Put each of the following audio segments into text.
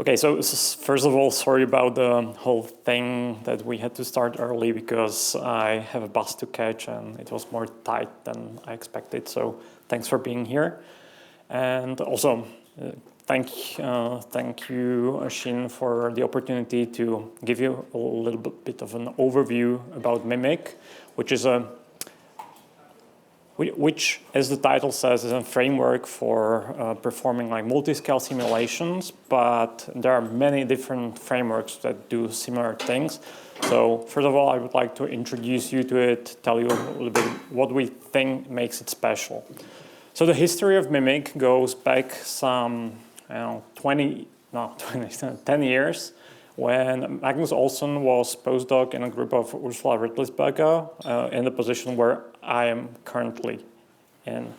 Okay, so first of all, sorry about the whole thing that we had to start early because I have a bus to catch and it was more tight than I expected. So thanks for being here. And also, thank you, Shin, for the opportunity to give you a little bit of an overview about MiMiC, which, as the title says, is a framework for performing like multi-scale simulations, but there are many different frameworks that do similar things. So first of all, I would like to introduce you to it, tell you a little bit what we think makes it special. So the history of MiMiC goes back some 10 years, when Magnus Olsson was postdoc in a group of Ursula Rittlisberger in the position where I am currently in.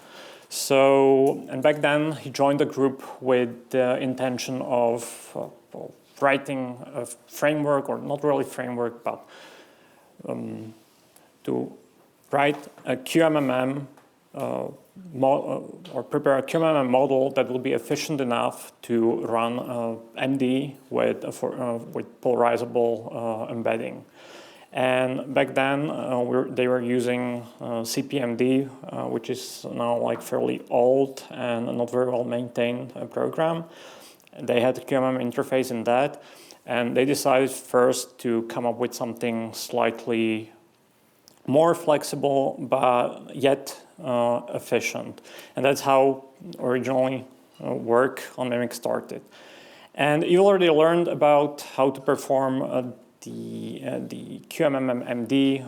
So, and back then he joined the group with the intention of writing a framework, or not really framework, but to write a QMMM or prepare a QMMM model that will be efficient enough to run MD with polarizable embedding. And back then they were using CPMD, which is now like fairly old and not very well maintained program. They had a QMMM interface in that, and they decided first to come up with something slightly more flexible, but yet efficient. And that's how originally work on MiMiC started. And you already learned about how to perform the QMMM MD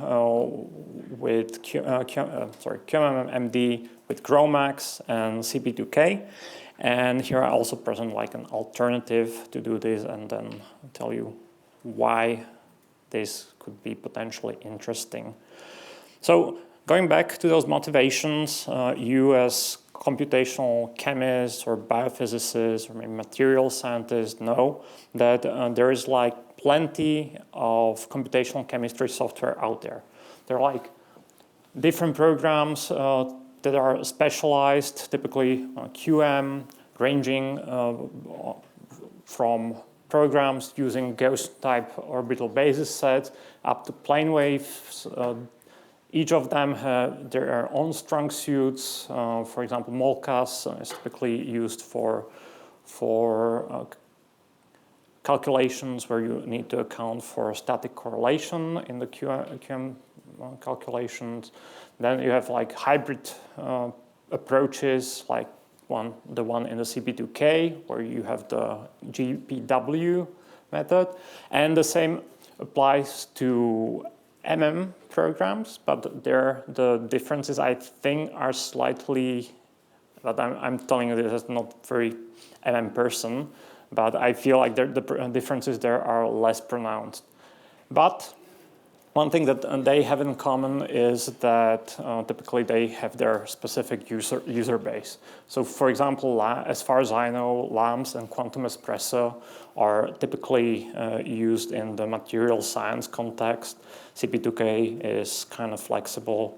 with QMMM MD with GROMACS and CP2K. And here I also present like an alternative to do this, and then tell you why this could be potentially interesting. So going back to those motivations, you as computational chemists or biophysicists or maybe material scientists know that there is like plenty of computational chemistry software out there. There are like different programs that are specialized, typically QM, ranging from programs using Gauss-type orbital basis sets up to plane waves. Each of them have their own strong suits. For example, MOLCAS is typically used for calculations where you need to account for static correlation in the QM calculations. Then you have like hybrid approaches, like the one in the CP2K, where you have the GPW method, and the same applies to MM programs, but there the differences I think are slightly, but I'm telling you this as not very MM person, but I feel like the differences there are less pronounced. But one thing that they have in common is that typically they have their specific user base. So for example, as far as I know, LAMS and Quantum Espresso are typically used in the material science context. CP2K is kind of flexible,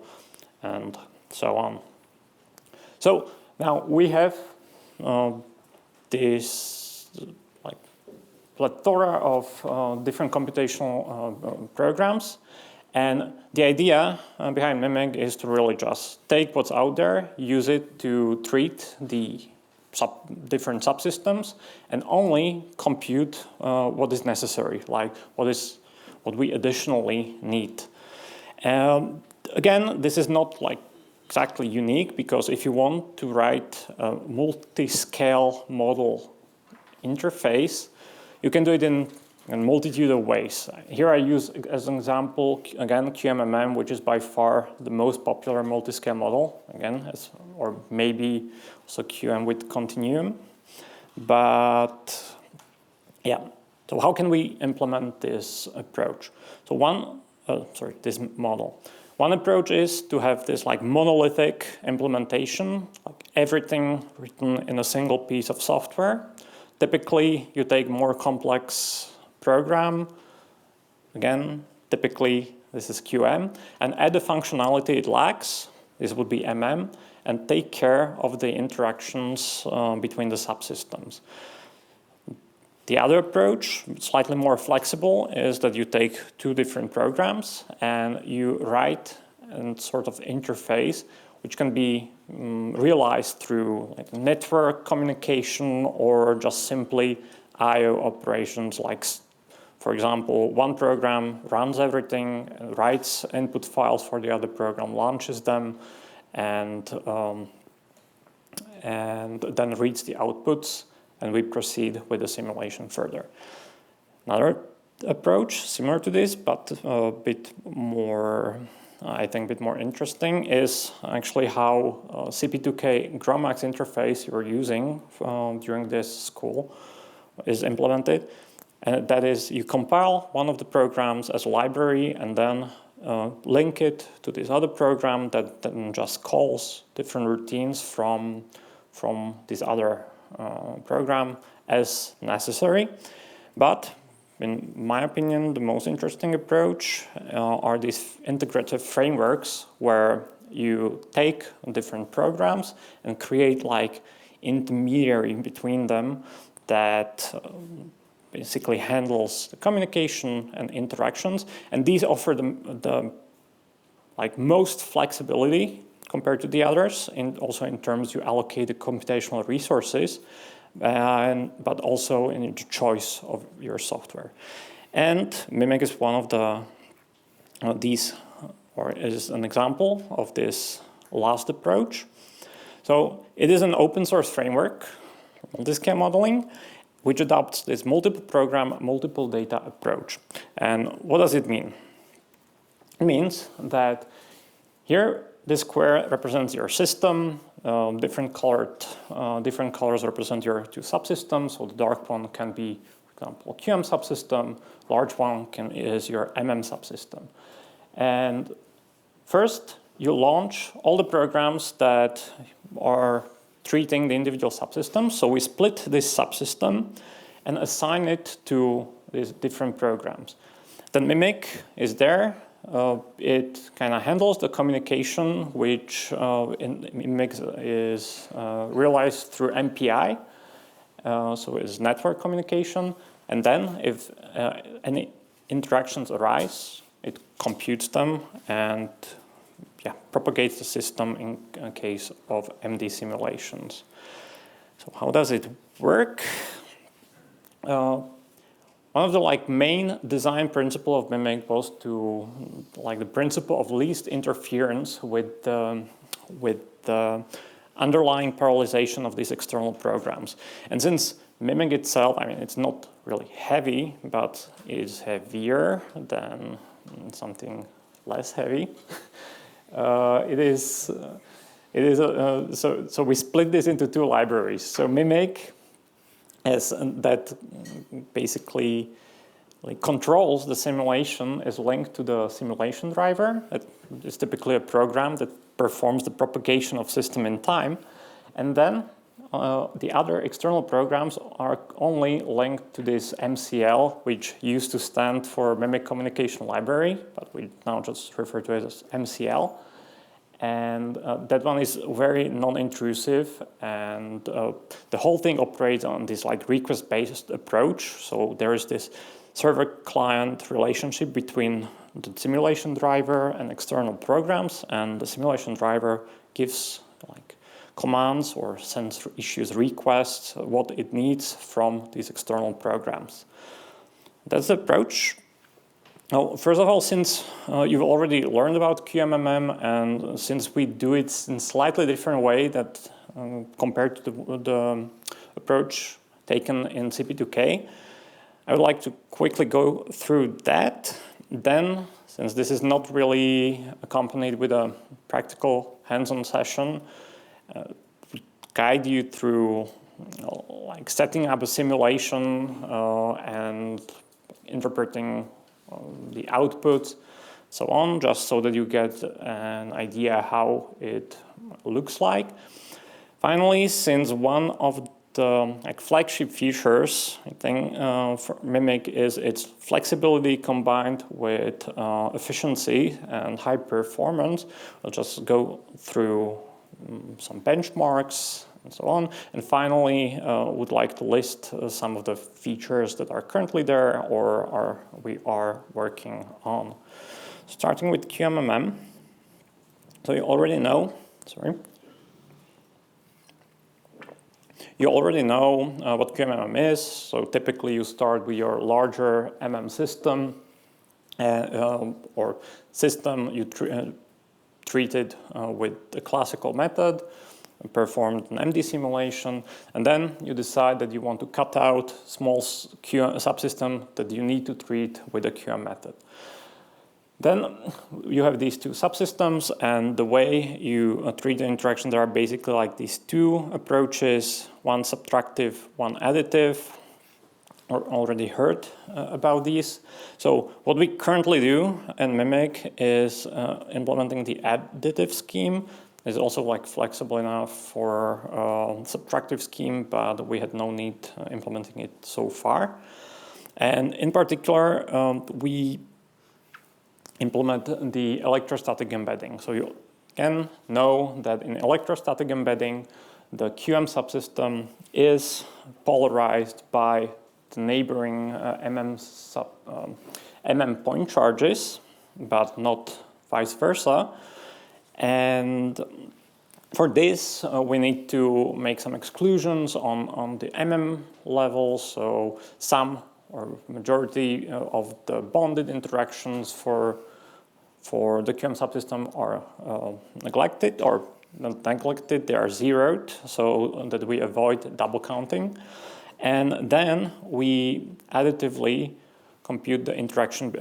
and so on. So now we have this like plethora of different computational programs, and the idea behind MiMiC is to really just take what's out there, use it to treat the different subsystems, and only compute what is necessary, like what we additionally need. Again, this is not like exactly unique, because if you want to write a multi-scale model interface, you can do it in a multitude of ways. Here I use as an example, again, QMMM, which is by far the most popular multi-scale model, again, or maybe also QM with continuum. But yeah, so how can we implement this approach? So this model. One approach is to have this like monolithic implementation, like everything written in a single piece of software. Typically, you take more complex program, again, typically this is QM, and add the functionality it lacks, this would be MM, and take care of the interactions between the subsystems. The other approach, slightly more flexible, is that you take two different programs and you write a sort of interface which can be realized through like network communication or just simply I/O operations. Like, for example, one program runs everything, writes input files for the other program, launches them, and then reads the outputs, and we proceed with the simulation further. Another approach similar to this, but a bit more, I think, a bit more interesting, is actually how CP2K GROMACS interface you're using during this school is implemented. And that is, you compile one of the programs as a library and then link it to this other program that then just calls different routines from this other program as necessary. But in my opinion, the most interesting approach are these integrative frameworks where you take different programs and create like intermediary between them that basically handles the communication and interactions, and these offer the like most flexibility compared to the others, and also in terms you allocate the computational resources, but also in the choice of your software. And MiMiC is one of these, or is an example of this last approach. So it is an open source framework, multiscale modeling, which adopts this multiple program, multiple data approach. And what does it mean? It means that here this square represents your system. Different colors represent your two subsystems. So the dark one can be, for example, QM subsystem. Large one is your MM subsystem. And first, you launch all the programs that are treating the individual subsystems. So we split this subsystem and assign it to these different programs. Then MiMiC is there. It kind of handles the communication, which in MiMiC is realized through MPI. So it's network communication. And then if any interactions arise, it computes them and propagates the system in case of MD simulations. So how does it work? One of the main design principle of MiMiC was to the principle of least interference with the underlying parallelization of these external programs. And since MiMiC itself, it's not really heavy, but is heavier than something less heavy. So we split this into two libraries. So MiMiC that basically controls the simulation is linked to the simulation driver. It is typically a program that performs the propagation of system in time. And then the other external programs are only linked to this MCL, which used to stand for MiMiC Communication Library, but we now just refer to it as MCL. And that one is very non-intrusive, and the whole thing operates on this request-based approach. So there is this server-client relationship between the simulation driver and external programs, and the simulation driver gives commands or sends issues requests, what it needs from these external programs. That's the approach. Now, first of all, since you've already learned about QMMM, and since we do it in a slightly different way that compared to the approach taken in CP2K, I would like to quickly go through that. Then, since this is not really accompanied with a practical hands-on session, guide you through setting up a simulation and interpreting the output, so on, just so that you get an idea how it looks like. Finally, since one of the flagship features, I think, for MiMiC is its flexibility combined with efficiency and high performance, I'll just go through some benchmarks, and so on. And finally, would like to list some of the features that are currently there or we are working on. Starting with QMMM. So you already know, you already know what QMMM is. So typically you start with your larger MM system or system you treated with the classical method, performed an MD simulation, and then you decide that you want to cut out small subsystem that you need to treat with the QM method. Then you have these two subsystems, and the way you treat the interaction, there are basically like these two approaches, one subtractive, one additive. Or already heard about these. So what we currently do in MiMiC is implementing the additive scheme. It's also like flexible enough for subtractive scheme, but we had no need implementing it so far. And in particular, we implement the electrostatic embedding. So you can know that in electrostatic embedding, the QM subsystem is polarized by the neighboring MM point charges, but not vice versa. And for this, we need to make some exclusions on the MM level. So some or majority of the bonded interactions for the QM subsystem are neglected, or not neglected, they are zeroed, so that we avoid double counting. And then we additively compute the interaction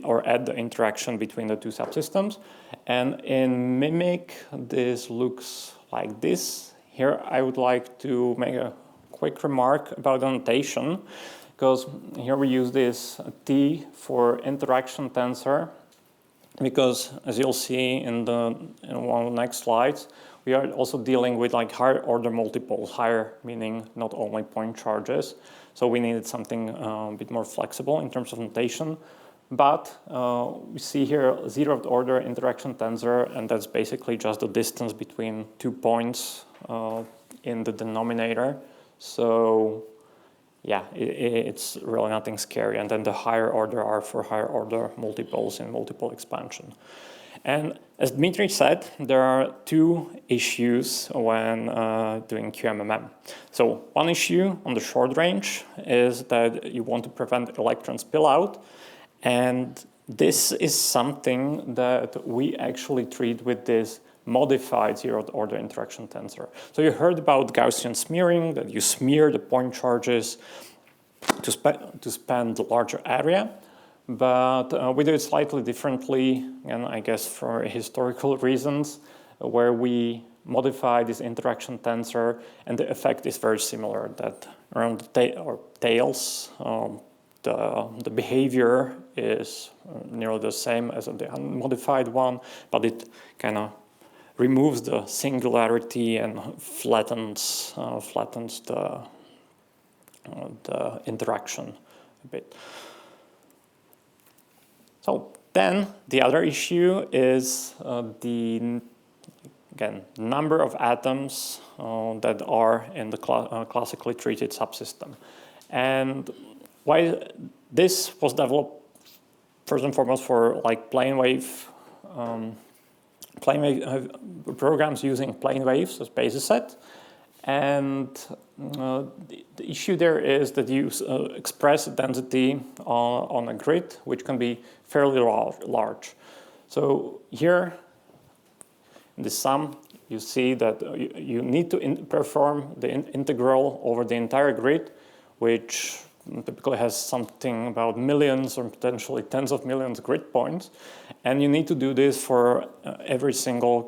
or add the interaction between the two subsystems. And in MiMiC, this looks like this. Here I would like to make a quick remark about the notation, because here we use this T for interaction tensor, because as you'll see in one of the next slides, we are also dealing with like higher order multiples, higher meaning not only point charges. So we needed something a bit more flexible in terms of notation. But we see here zeroth order interaction tensor, and that's basically just the distance between 2 points in the denominator. So yeah, it's really nothing scary. And then the higher order are for higher order multiples in multiple expansion. And as Dmitry said, there are two issues when doing QMMM. So one issue on the short range is that you want to prevent electron spillout. And this is something that we actually treat with this modified zeroth order interaction tensor. So you heard about Gaussian smearing, that you smear the point charges to span the larger area. But we do it slightly differently, and I guess for historical reasons, where we modify this interaction tensor, and the effect is very similar, that around the tails, the behavior is nearly the same as the unmodified one, but it kind of removes the singularity and flattens the interaction a bit. So then the other issue is the number of atoms that are in the classically treated subsystem. And why this was developed first and foremost for like plane wave programs using plane waves as basis set. And the issue there is that you express density on a grid, which can be fairly large. So here in the sum, you see that you need to perform the integral over the entire grid, which typically has something about millions or potentially tens of millions of grid points. And you need to do this for every single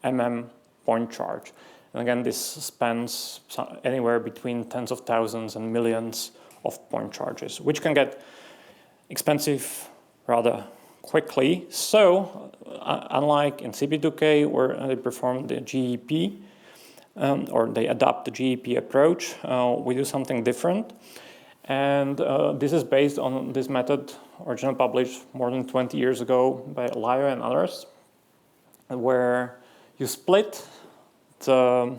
MM point charge. And again, this spans anywhere between tens of thousands and millions of point charges, which can get expensive rather quickly. So unlike in CP2K, where they perform the GEP, or they adopt the GEP approach, we do something different. And this is based on this method originally published more than 20 years ago by Lyo and others, where you split the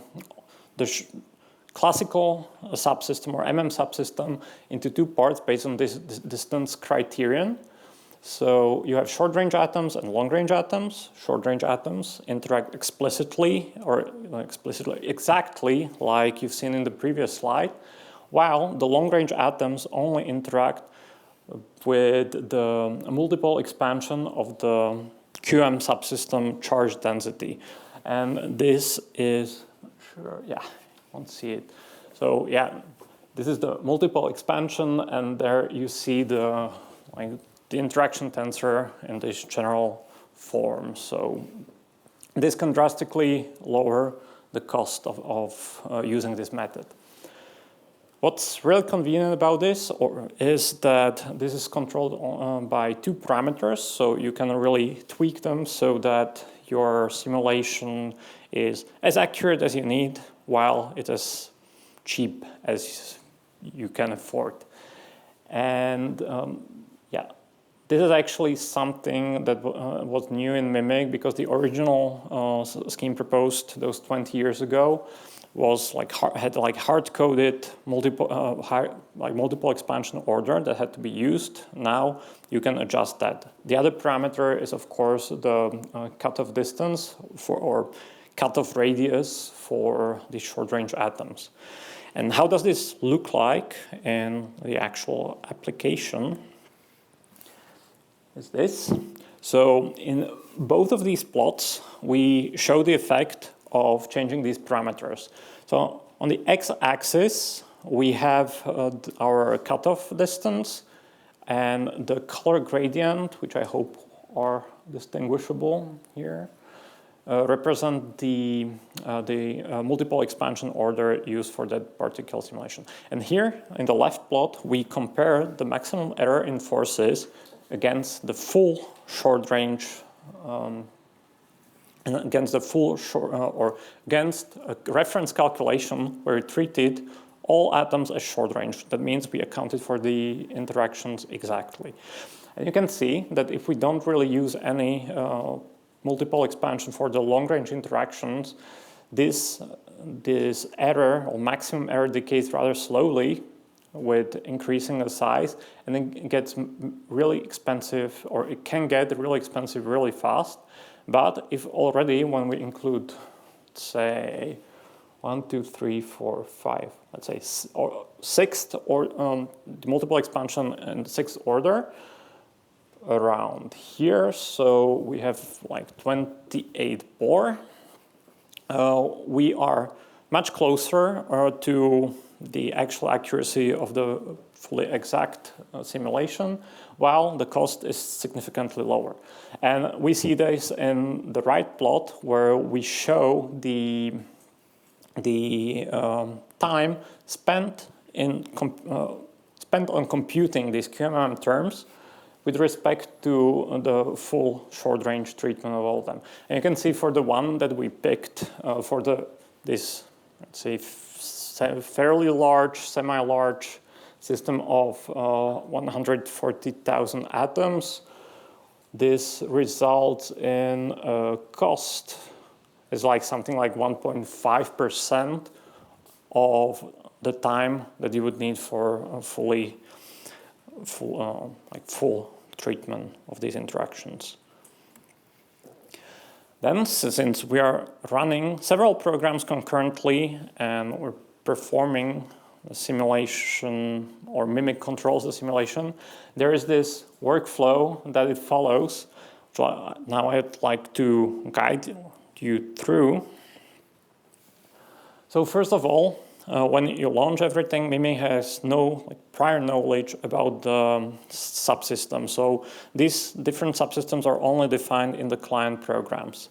classical subsystem or subsystem into two parts based on this distance criterion. So you have short-range atoms and long-range atoms. Short-range atoms interact explicitly exactly like you've seen in the previous slide, while the long-range atoms only interact with the multiple expansion of the QM subsystem charge density. And this is, won't see it. So yeah, this is the multiple expansion, and there you see the interaction tensor in this general form. So this can drastically lower the cost of using this method. What's really convenient about this is that this is controlled by two parameters, so you can really tweak them so that your simulation is as accurate as you need while it is cheap as you can afford. And this is actually something that was new in MiMiC, because the original scheme proposed those 20 years ago was had hard-coded multiple expansion order that had to be used. Now you can adjust that. The other parameter is, of course, the cutoff distance or cutoff radius for the short-range atoms. And how does this look like in the actual application? Is this. So in both of these plots, we show the effect of changing these parameters. So on the x-axis, we have our cutoff distance, and the color gradient, which I hope are distinguishable here, represent the multiple expansion order used for that particular simulation. And here in the left plot, we compare the maximum error in forces against the full short range, against a reference calculation where we treated all atoms as short range. That means we accounted for the interactions exactly. And you can see that if we don't really use any multiple expansion for the long range interactions, this error or maximum error decays rather slowly with increasing the size, and it gets really expensive, or it can get really expensive really fast. But if already, when we include, say, 1, 2, 3, 4, 5, let's say, or sixth or the multiple expansion and sixth order around here, so we have like 28 Bohr. We are much closer to the actual accuracy of the fully exact simulation, while the cost is significantly lower. And we see this in the right plot, where we show the time spent on computing these QMM terms with respect to the full short-range treatment of all of them. And you can see for the one that we picked for this, let's say, fairly large, semi-large system of 140,000 atoms, this results in a cost is like something like 1.5% of the time that you would need for a full treatment of these interactions. Then, since we are running several programs concurrently and we're performing the simulation, or MiMiC controls the simulation, there is this workflow that it follows. So now I'd like to guide you through. So first of all, when you launch everything, MiMiC has no prior knowledge about the subsystem. So these different subsystems are only defined in the client programs.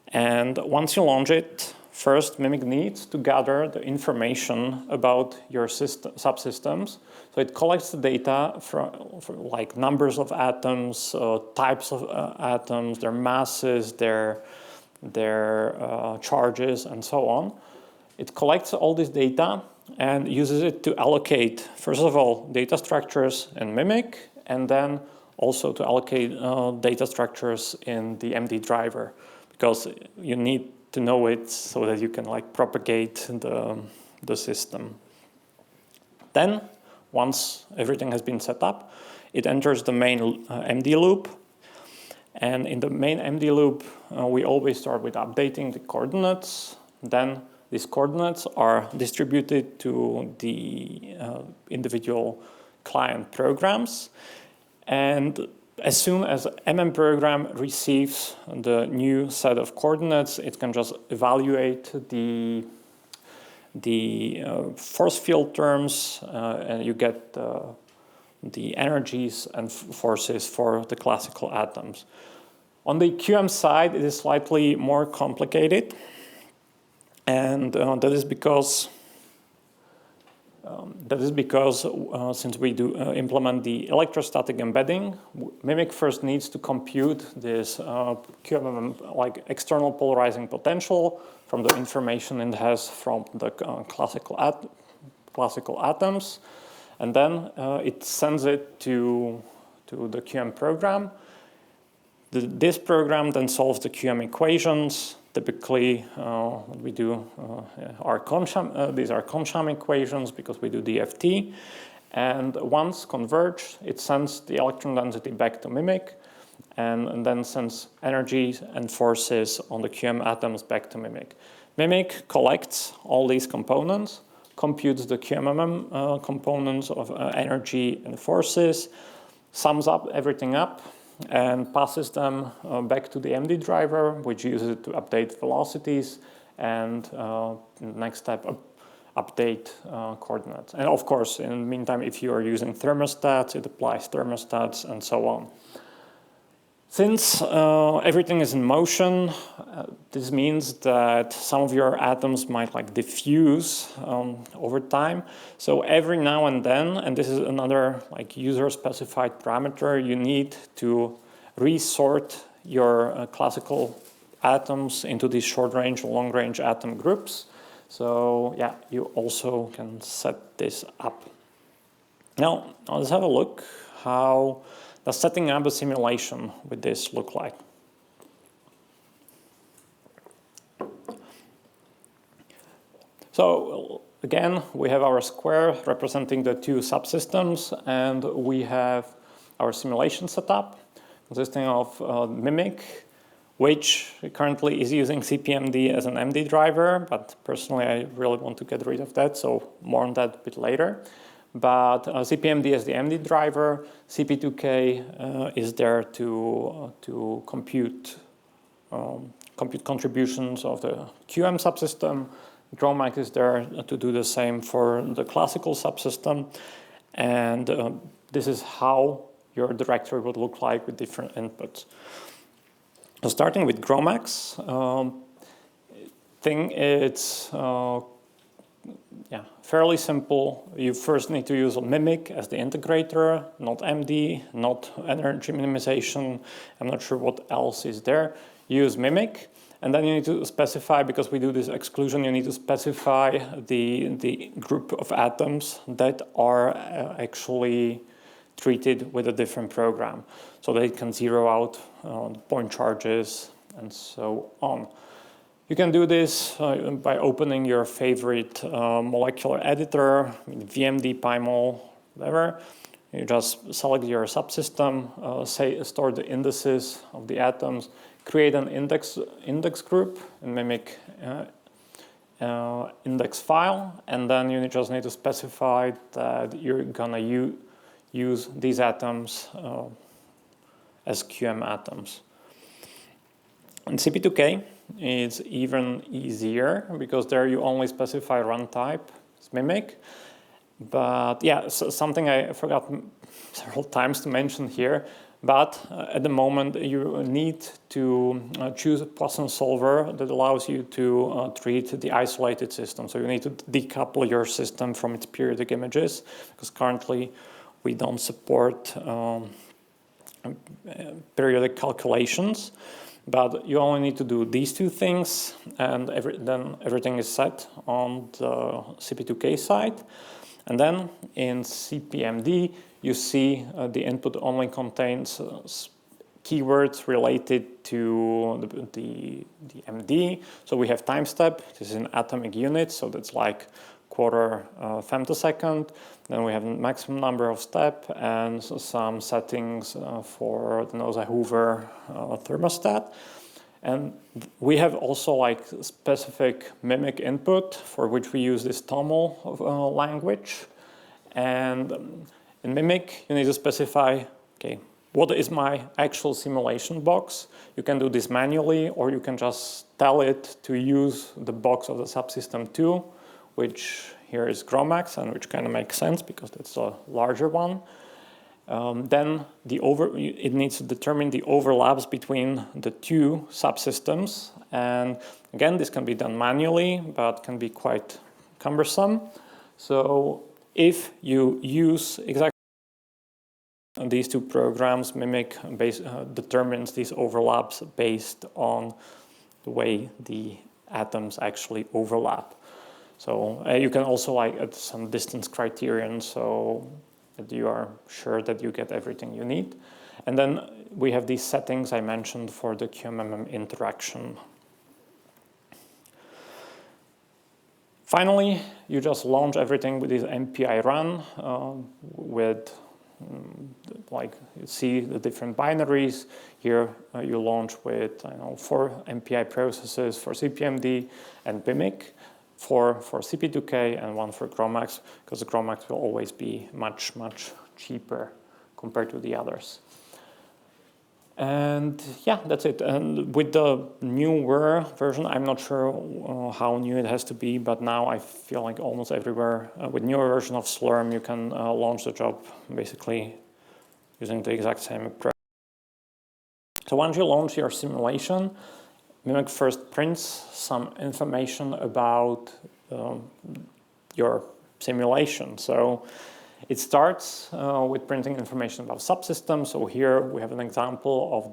And once you launch it, first MiMiC needs to gather the information about your subsystems. So it collects the data for like numbers of atoms, types of atoms, their masses, their charges, and so on. It collects all this data and uses it to allocate, first of all, data structures in MiMiC, and then also to allocate data structures in the MD driver, because you need to know it so that you can like propagate the system. Then, once everything has been set up, it enters the main MD loop. And in the main MD loop, we always start with updating the coordinates. Then these coordinates are distributed to the individual client programs. And as soon as MM program receives the new set of coordinates, it can just evaluate the force field terms, and you get the energies and forces for the classical atoms. On the QM side, it is slightly more complicated, and that is because since we do implement the electrostatic embedding, MiMiC first needs to compute this QMM, like external polarizing potential from the information it has from the classical atoms, and then it sends it to the QM program. This program then solves the QM equations. Typically, what we do these are Kohn-Sham equations because we do DFT. And once converged, it sends the electron density back to MiMiC and then sends energies and forces on the QM atoms back to MiMiC. MiMiC collects all these components, computes the QMM components of energy and forces, sums up everything up, and passes them back to the MD driver, which uses it to update velocities and next step update coordinates. And of course, in the meantime, if you are using thermostats, it applies thermostats and so on. Since everything is in motion, this means that some of your atoms might like diffuse over time. So every now and then, and this is another like user-specified parameter, you need to resort your classical atoms into these short-range, long-range atom groups. So yeah, you also can set this up. Now, let's have a look how does setting up a simulation with this look like. So again, we have our square representing the two subsystems, and we have our simulation setup consisting of MiMiC, which currently is using CPMD as an MD driver, but personally I really want to get rid of that, so more on that a bit later. But CPMD as the MD driver, CP2K is there to compute contributions of the QM subsystem. GROMACS is there to do the same for the classical subsystem, and this is how your directory would look like with different inputs. So starting with GROMACS, it's fairly simple. You first need to use MiMiC as the integrator, not MD, not energy minimization. I'm not sure what else is there. Use MiMiC, and then you need to specify, because we do this exclusion, you need to specify the group of atoms that are actually treated with a different program, so they can zero out the point charges and so on. You can do this by opening your favorite molecular editor, VMD, PyMol, whatever. You just select your subsystem, store the indices of the atoms, create an index group in MiMiC index file, and then you just need to specify that you're gonna use these atoms as QM atoms. In CP2K, it's even easier because there you only specify run type, it's MiMiC. But yeah, so something I forgot several times to mention here, but at the moment you need to choose a Poisson solver that allows you to treat the isolated system. So you need to decouple your system from its periodic images, because currently we don't support periodic calculations. But you only need to do these two things, and then everything is set on the CP2K side. And then in CPMD, you see the input only contains keywords related to the MD. So we have time step. This is in atomic units, so that's like quarter femtosecond. Then we have a maximum number of steps and some settings for the NOSA-Hoover thermostat. And we have also like specific MiMiC input for which we use this TOML language. And in MiMiC, you need to specify, okay, what is my actual simulation box? You can do this manually, or you can just tell it to use the box of the subsystem 2, which here is GROMACS, and which kind of makes sense because that's a larger one. Then it needs to determine the overlaps between the two subsystems. And again, this can be done manually, but can be quite cumbersome. So if you use exactly these two programs, MiMiC determines these overlaps based on the way the atoms actually overlap. So you can also like add some distance criterion so that you are sure that you get everything you need. And then we have these settings I mentioned for the QMMM interaction. Finally, you just launch everything with this MPI run with like you see the different binaries. Here you launch with 4 MPI processes for CPMD and MiMiC, 4 for CP2K and 1 for GROMACS, because the GROMACS will always be much, much cheaper compared to the others. And yeah, that's it. And with the newer version, I'm not sure how new it has to be, but now I feel like almost everywhere with newer version of Slurm, you can launch the job basically using the exact same approach. So once you launch your simulation, MiMiC first prints some information about your simulation. So it starts with printing information about subsystems. So here we have an example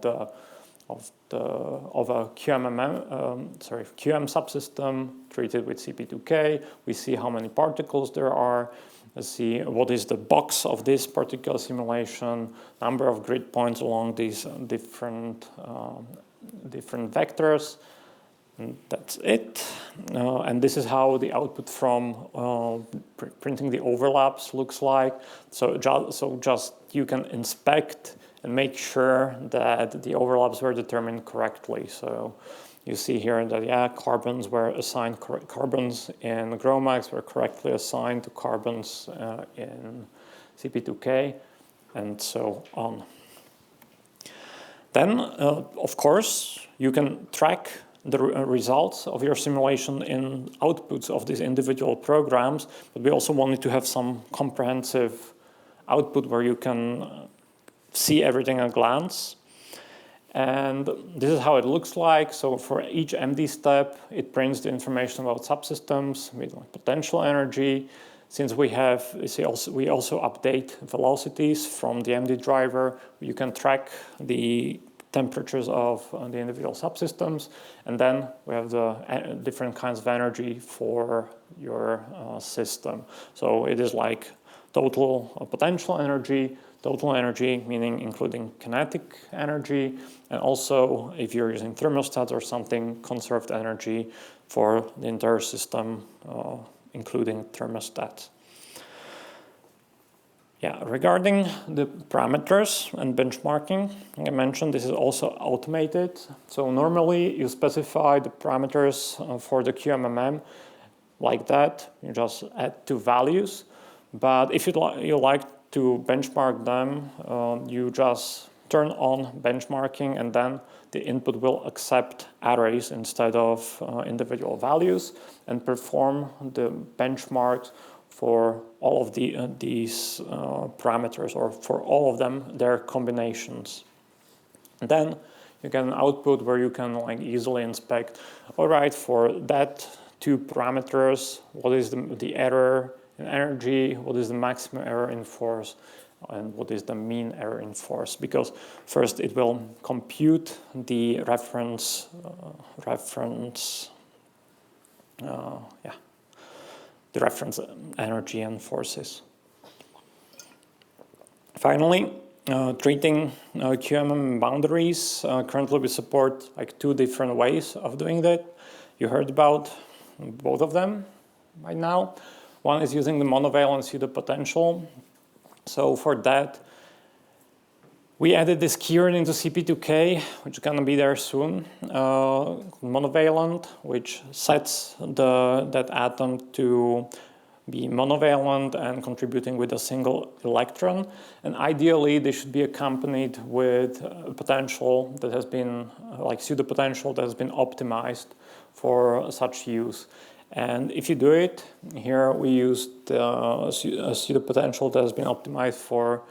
of a QM subsystem treated with CP2K. We see how many particles there are. Let's see what is the box of this particular simulation, number of grid points along these different vectors. And that's it. And this is how the output from printing the overlaps looks like. So just you can inspect and make sure that the overlaps were determined correctly. So you see here that, yeah, carbons were assigned, carbons in GROMACS were correctly assigned to carbons in CP2K, and so on. Then, of course, you can track the results of your simulation in outputs of these individual programs, but we also wanted to have some comprehensive output where you can see everything at a glance. And this is how it looks like. So for each MD step, it prints the information about subsystems with potential energy. Since we also update velocities from the MD driver, you can track the temperatures of the individual subsystems, and then we have the different kinds of energy for your system. So it is like total potential energy meaning including kinetic energy, and also if you're using thermostats or something, conserved energy for the entire system, including thermostats. Yeah, regarding the parameters and benchmarking, like I mentioned, this is also automated. So normally you specify the parameters for the QMMM like that. You just add 2 values. But if you like to benchmark them, you just turn on benchmarking, and then the input will accept arrays instead of individual values and perform the benchmarks for all of these parameters, or for all of them, their combinations. And then you get an output where you can like easily inspect, all right, for that 2 parameters, what is the error in energy, what is the maximum error in force, and what is the mean error in force. Because first it will compute the reference energy and forces. Finally, treating QMM boundaries. Currently we support like 2 different ways of doing that. You heard about both of them right now. One is using the monovalent pseudopotential. So for that, we added this keyword into CP2K, which is going to be there soon, monovalent, which sets that atom to be monovalent and contributing with a single electron. And ideally, they should be accompanied with a potential that has been, like pseudopotential that has been optimized for such use. And if you do it, here we used a pseudopotential that has been optimized for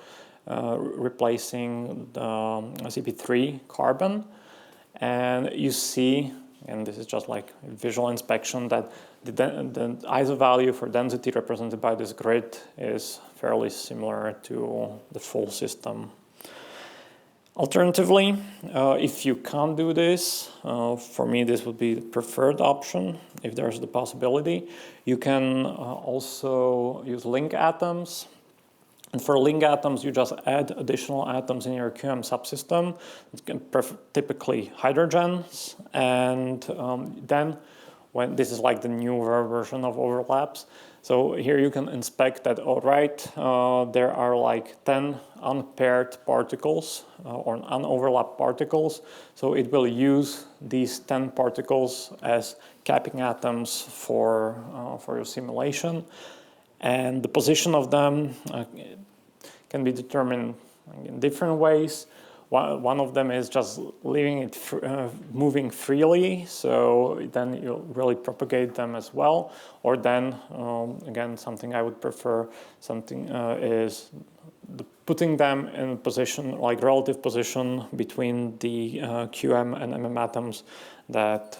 replacing the CP3 carbon. And you see, and this is just like visual inspection, that the ISO value for density represented by this grid is fairly similar to the full system. Alternatively, if you can't do this, for me this would be the preferred option if there's the possibility. You can also use link atoms. And for link atoms, you just add additional atoms in your QM subsystem, typically hydrogens, and then when this is like the newer version of overlaps. So here you can inspect that, all right, there are like 10 unpaired particles or unoverlapped particles. So it will use these 10 particles as capping atoms for your simulation. And the position of them can be determined in different ways. One of them is just leaving it moving freely, so then you'll really propagate them as well. Or then, again, something I would prefer, is putting them in position, like relative position between the QM and MM atoms that,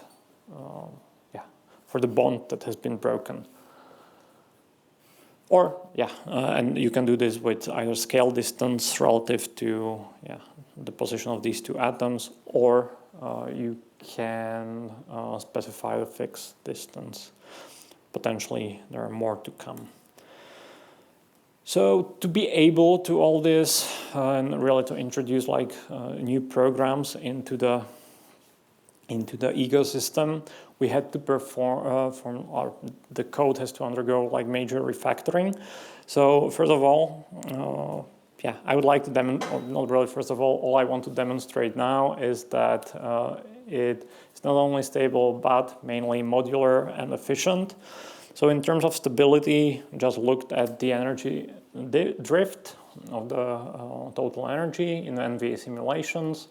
for the bond that has been broken. Or, and you can do this with either scale distance relative to the position of these 2 atoms, or you can specify a fixed distance. Potentially, there are more to come. So to be able to all this and really to introduce like new programs into the ecosystem, we had to the code has to undergo like major refactoring. So first of all, I would like to demonstrate, not really first of all I want to demonstrate now is that it is not only stable, but mainly modular and efficient. So in terms of stability, we just looked at the energy drift of the total energy in the NVA simulations.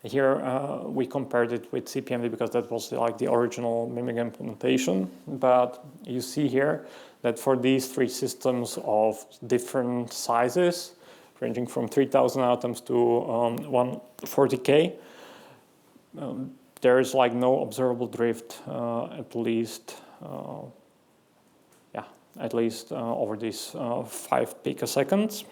Here we compared it with CPMD because that was like the original MiMiC implementation. But you see here that for these 3 systems of different sizes, ranging from 3,000 atoms to 140K, there is like no observable drift, at least over these 5 picoseconds.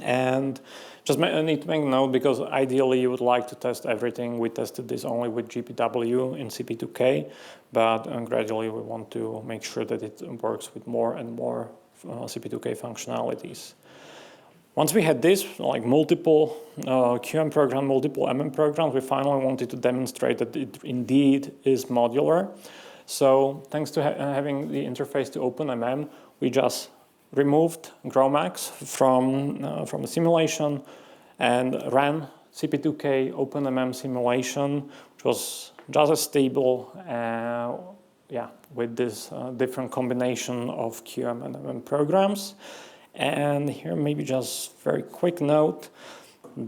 And just I need to make a note, because ideally you would like to test everything. We tested this only with GPW in CP2K, but gradually we want to make sure that it works with more and more CP2K functionalities. Once we had this, like multiple QM program, multiple MM programs, we finally wanted to demonstrate that it indeed is modular. So thanks to having the interface to OpenMM, we just removed GROMACS from the simulation and ran CP2K OpenMM simulation, which was just as stable, with this different combination of QM and MM programs. And here maybe just very quick note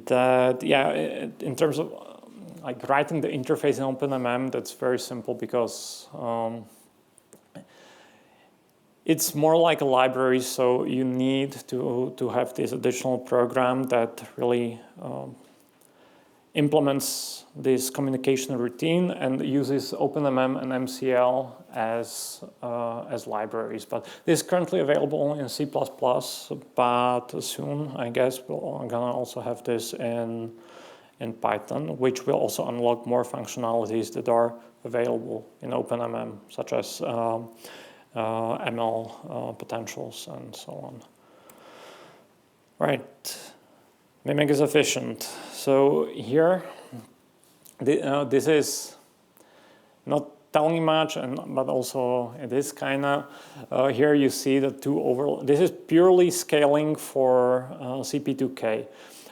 that, in terms of like writing the interface in OpenMM, that's very simple because it's more like a library, so you need to have this additional program that really implements this communication routine and uses OpenMM and MCL as libraries. But this is currently available only in C++, but soon, I guess, I'm gonna also have this in Python, which will also unlock more functionalities that are available in OpenMM, such as ML potentials and so on. Right. MiMiC is efficient. So here, this is not telling much, but also it is kind of, here you see the this is purely scaling for CP2K.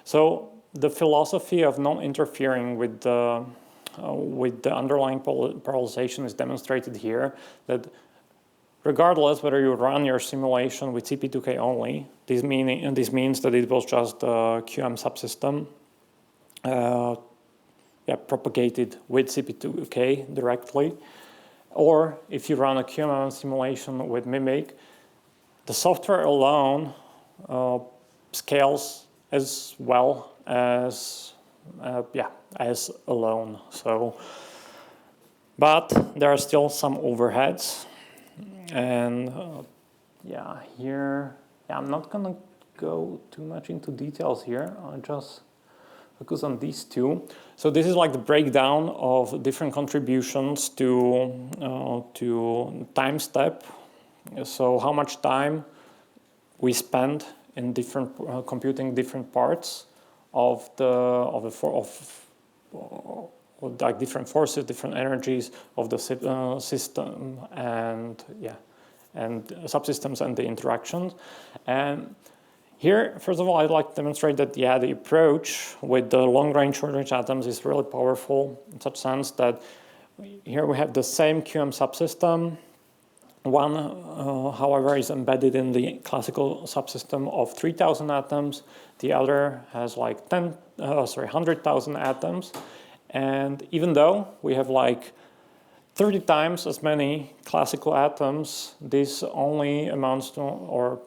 So the philosophy of non-interfering with the underlying polarization is demonstrated here, that regardless whether you run your simulation with CP2K only, this means that it was just a QM subsystem propagated with CP2K directly, or if you run a QM simulation with MiMiC, the software alone scales as well as alone. So, but there are still some overheads, and here I'm not gonna go too much into details here. I'll just focus on these two. So this is like the breakdown of different contributions to time step. So how much time we spend in different computing different parts of like different forces, different energies of the system, and subsystems and the interactions. And here, first of all, I'd like to demonstrate that the approach with the long-range, short-range atoms is really powerful in such sense that here we have the same QM subsystem. One, however, is embedded in the classical subsystem of 3,000 atoms. The other has like 100,000 atoms. And even though we have like 30 times as many classical atoms, this only amounts to, or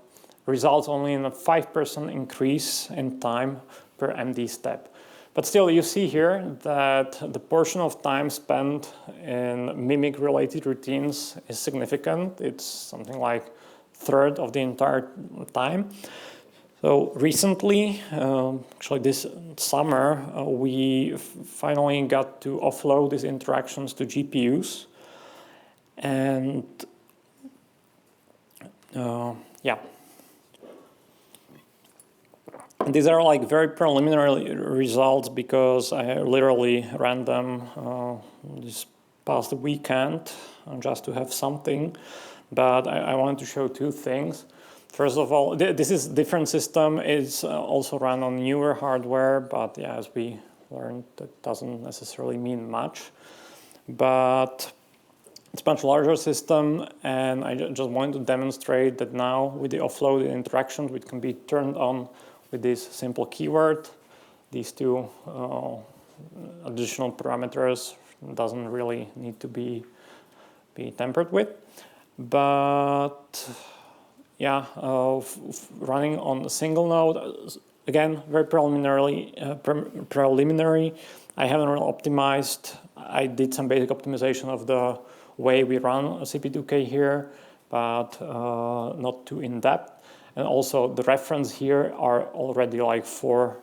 results only in a 5% increase in time per MD step. But still, you see here that the portion of time spent in MiMiC-related routines is significant. It's something like a third of the entire time. So recently, actually this summer, we finally got to offload these interactions to GPUs. And these are like very preliminary results because I literally ran them this past weekend just to have something. But I wanted to show two things. First of all, this is a different system. It's also run on newer hardware, but as we learned, that doesn't necessarily mean much. But it's a much larger system, and I just wanted to demonstrate that now with the offloaded interactions, which can be turned on with this simple keyword, these two additional parameters doesn't really need to be tampered with. But running on a single node, again, very preliminary. I haven't really optimized. I did some basic optimization of the way we run a CP2K here, but not too in-depth. And also the reference here are already like 4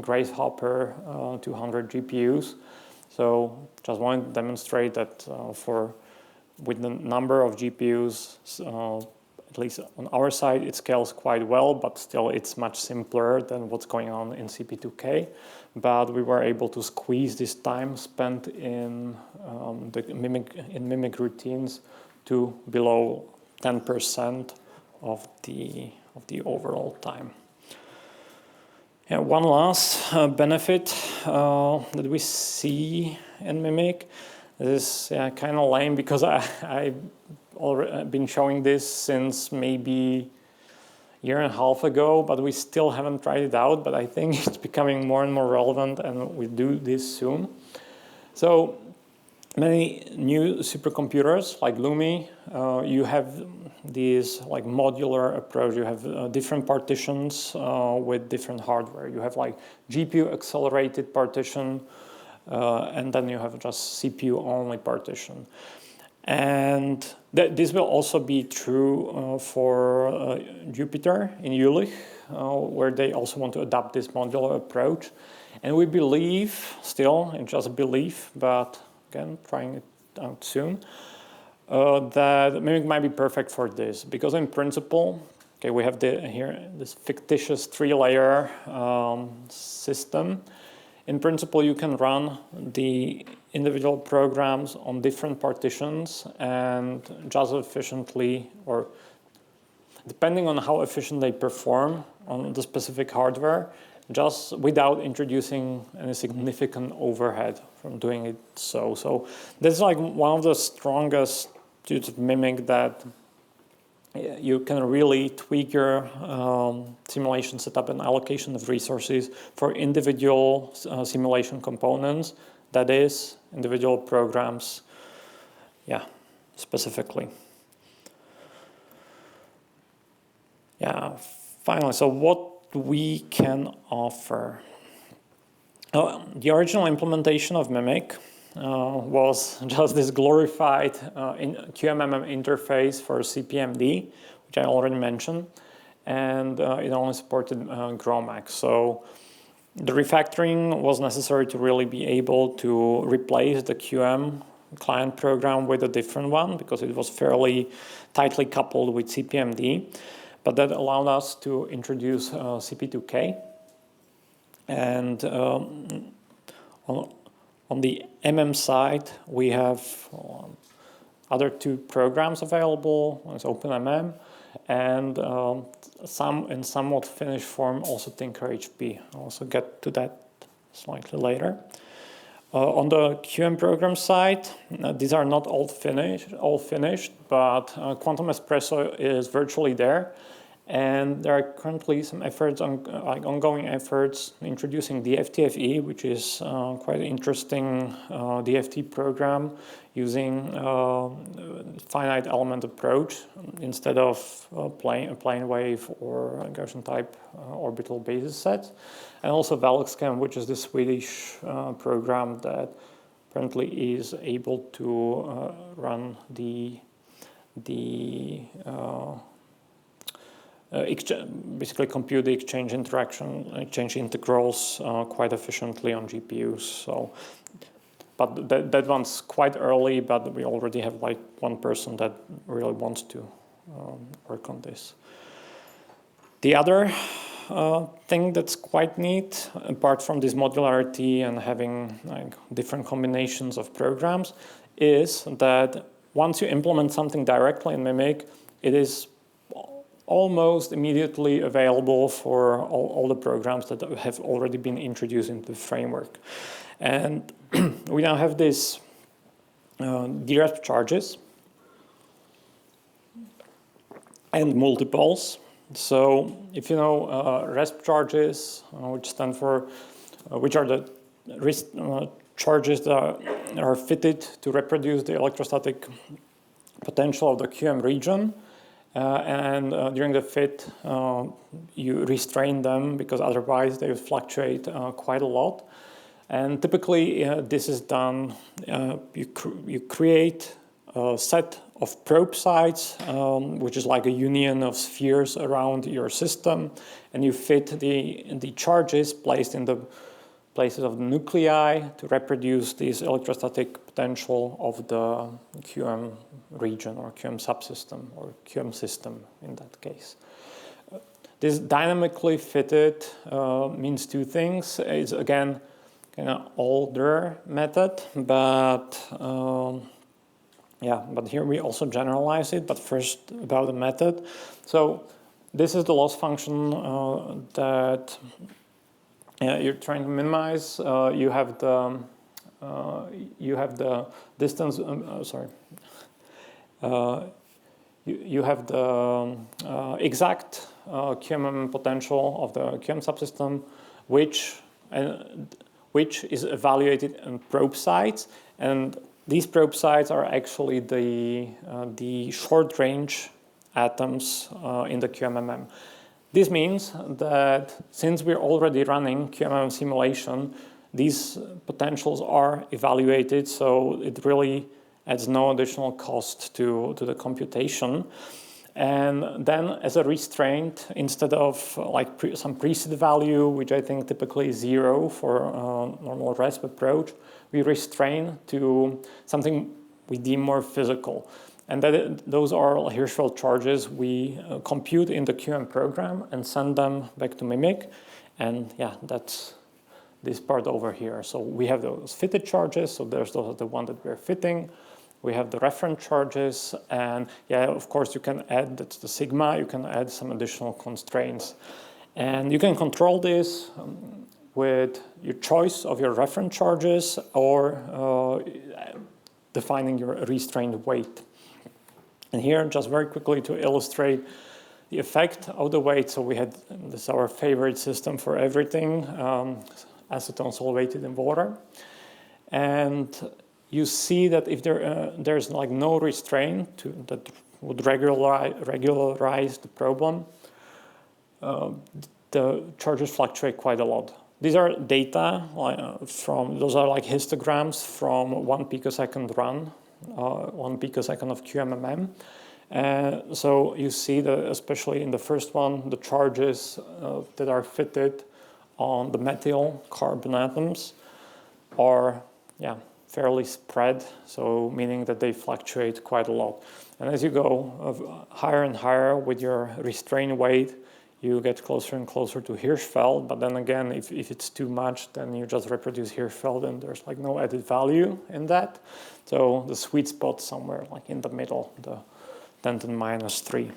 Grace Hopper 200 GPUs. So just wanted to demonstrate that with the number of GPUs, at least on our side, it scales quite well, but still it's much simpler than what's going on in CP2K. But we were able to squeeze this time spent in MiMiC routines to below 10% of the overall time. One last benefit that we see in MiMiC is kind of lame because I've already been showing this since maybe a year and a half ago, but we still haven't tried it out. But I think it's becoming more and more relevant, and we do this soon. So many new supercomputers like Lumi, you have these like modular approach. You have different partitions with different hardware. You have like GPU accelerated partition, and then you have just CPU only partition. And this will also be true for Jupyter in Jülich, where they also want to adopt this modular approach. And we believe, still, it's just a belief, but again, trying it out soon, that MiMiC might be perfect for this. Because in principle, Okay, we have here this fictitious 3-layer system. In principle, you can run the individual programs on different partitions and just efficiently, or depending on how efficient they perform on the specific hardware, just without introducing any significant overhead from doing it so. So this is like one of the strongest use of MiMiC, that you can really tweak your simulation setup and allocation of resources for individual simulation components, that is, individual programs, yeah, specifically. Yeah, finally, so what we can offer. The original implementation of MiMiC was just this glorified QMMM interface for CPMD, which I already mentioned, and it only supported GROMACS. So the refactoring was necessary to really be able to replace the QM client program with a different one, because it was fairly tightly coupled with CPMD. But that allowed us to introduce CP2K. And on the MM side, we have other 2 programs available. One is OpenMM, and some in somewhat finished form also TinkerHP. I'll also get to that slightly later. On the QM program side, these are not all finished, but Quantum Espresso is virtually there. And there are currently some efforts, ongoing efforts, introducing the FTFE, which is quite an interesting DFT program using finite element approach instead of plane wave or Gaussian type orbital basis sets. And also ValXChem, which is the Swedish program that apparently is able to run basically compute the exchange integrals quite efficiently on GPUs. So, but that one's quite early, but we already have like one person that really wants to work on this. The other thing that's quite neat, apart from this modularity and having like different combinations of programs, is that once you implement something directly in MiMiC, it is almost immediately available for all the programs that have already been introduced into the framework. And we now have these DRESP charges and multiples. So if you know RESP charges, which stand for, which are the charges that are fitted to reproduce the electrostatic potential of the QM region, and during the fit, you restrain them because otherwise they would fluctuate quite a lot. And typically, this is done. You create a set of probe sites, which is like a union of spheres around your system, and you fit the charges placed in the places of the nuclei to reproduce this electrostatic potential of the QM region or QM subsystem or QM system in that case. This dynamically fitted means 2 things. It's again kind of older method, but yeah, but here we also generalize it. But first about the method. So this is the loss function that you're trying to minimize. You have the distance. You have the exact QMM potential of the QM subsystem, which is evaluated in probe sites, and these probe sites are actually the short range atoms in the QMMM. This means that since we're already running QMM simulation, these potentials are evaluated, so it really adds no additional cost to the computation. And then as a restraint, instead of like some preset value, which I think typically is 0 for normal RESP approach, we restrain to something we deem more physical. And those are Hirschfeld charges we compute in the QM program and send them back to MiMiC. And yeah, that's this part over here. So we have those fitted charges. So there's the one that we're fitting. We have the reference charges. And yeah, of course, you can add, that's the sigma, you can add some additional constraints. And you can control this with your choice of your reference charges or defining your restrained weight. And here, just very quickly to illustrate the effect of the weight. So we had, this is our favorite system for everything, acetone solvated in water. And you see that if there's like no restraint that would regularize the problem, the charges fluctuate quite a lot. These are data those are like histograms from 1 picosecond run, 1 picosecond of QMMM. So you see that especially in the first one, the charges that are fitted on the methyl carbon atoms are fairly spread, so meaning that they fluctuate quite a lot. And as you go higher and higher with your restrained weight, you get closer and closer to Hirschfeld. But then again, if it's too much, then you just reproduce Hirschfeld and there's like no added value in that. So the sweet spot somewhere like in the middle, the 10 to the minus 3.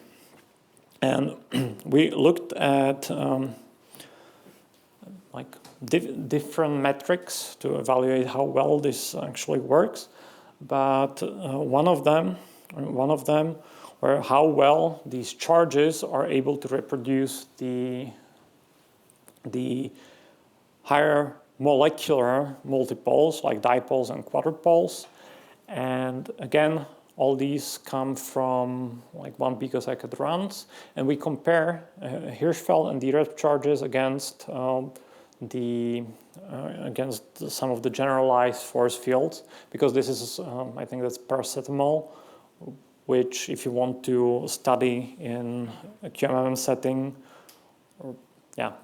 And we looked at different metrics to evaluate how well this actually works. But one of them were how well these charges are able to reproduce the higher molecular multipoles like dipoles and quadrupoles. And again, all these come from like 1 picosecond runs, and we compare Hirschfeld and DREP charges against against some of the generalized force fields, because this is I think that's paracetamol, which if you want to study in a QMM setting,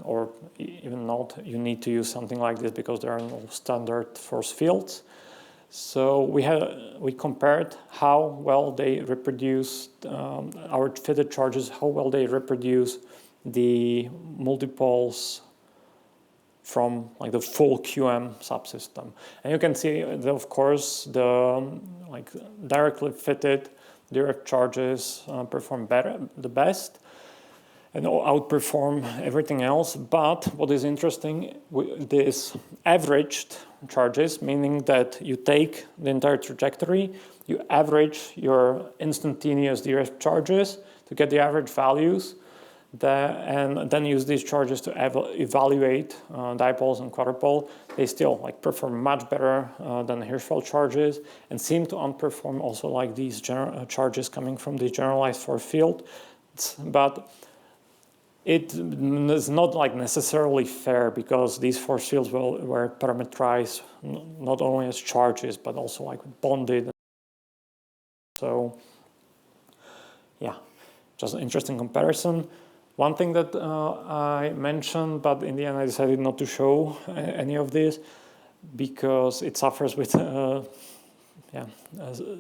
or even not, you need to use something like this because there are no standard force fields. So we compared how well they reproduce our fitted charges, how well they reproduce the multipoles from like the full QM subsystem. And you can see that, of course, the directly fitted direct charges perform the best and outperform everything else. But what is interesting, this averaged charges, meaning that you take the entire trajectory, you average your instantaneous direct charges to get the average values, and then use these charges to evaluate dipoles and quadrupole. They still perform much better than Hirschfeld charges, and seem to outperform also these charges coming from the generalized force field. But it is not necessarily fair, because these force fields were parameterized not only as charges but also bonded. So yeah, just an interesting comparison. One thing that I mentioned, but in the end I decided not to show any of this because it suffers with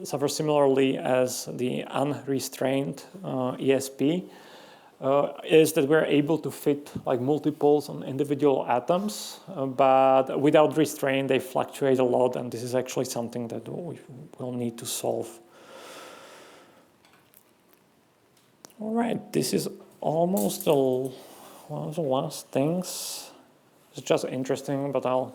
suffers similarly as the unrestrained ESP. Is that we're able to fit multiples on individual atoms, but without restraint they fluctuate a lot, and this is actually something that we will need to solve. All right, this is almost one of the last things. It's just interesting, but I'll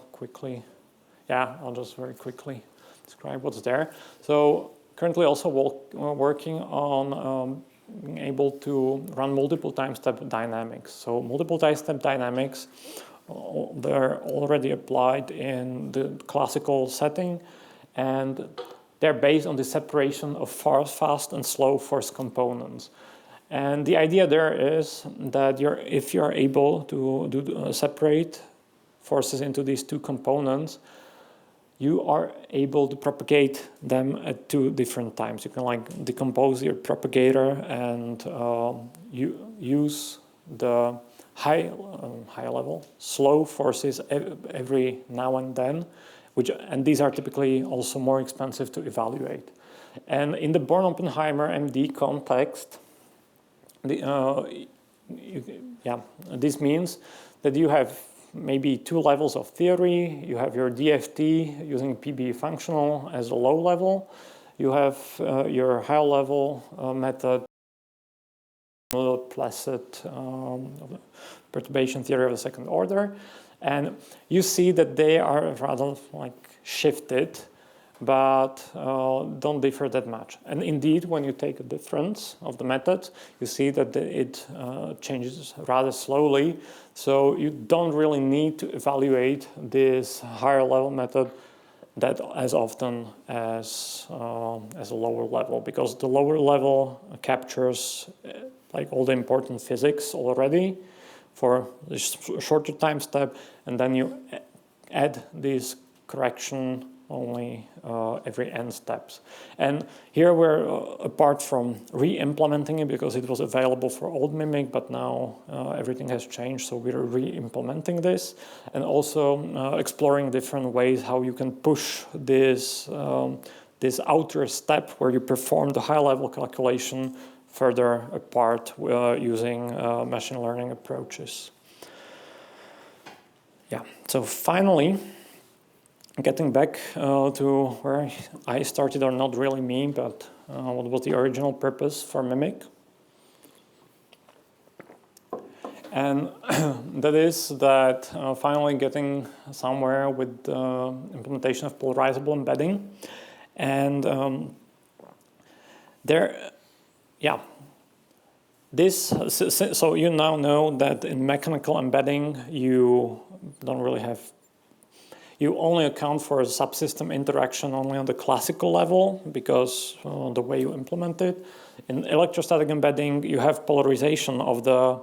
just very quickly describe what's there. So currently also working on being able to run multiple time-step dynamics. So multiple time-step dynamics, they're already applied in the classical setting, and they're based on the separation of fast and slow force components. And the idea there is that if you're able to separate forces into these two components, you are able to propagate them at two different times. You can decompose your propagator and you use the high level slow forces every now and then, and these are typically also more expensive to evaluate. And in the Born-Oppenheimer MD context, this means that you have maybe 2 levels of theory. You have your DFT using PBE functional as a low level. You have your high level method, placid perturbation theory of the second order. And you see that they are rather like shifted, but don't differ that much. And indeed, when you take a difference of the methods, you see that it changes rather slowly. So you don't really need to evaluate this higher level method that as often as a lower level, because the lower level captures like all the important physics already for this shorter time step, and then you add this correction only every n steps. And here we're, apart from re-implementing it because it was available for old MiMiC, but now everything has changed, so we're re-implementing this, and also exploring different ways how you can push this, this outer step where you perform the high-level calculation further apart using machine learning approaches. Yeah, so finally, getting back to where I started, or not really me, but what was the original purpose for MiMiC. And that is that finally getting somewhere with the implementation of polarizable embedding. And so you now know that in mechanical embedding, you don't really have, you only account for a subsystem interaction only on the classical level because the way you implement it. In electrostatic embedding, you have polarization of the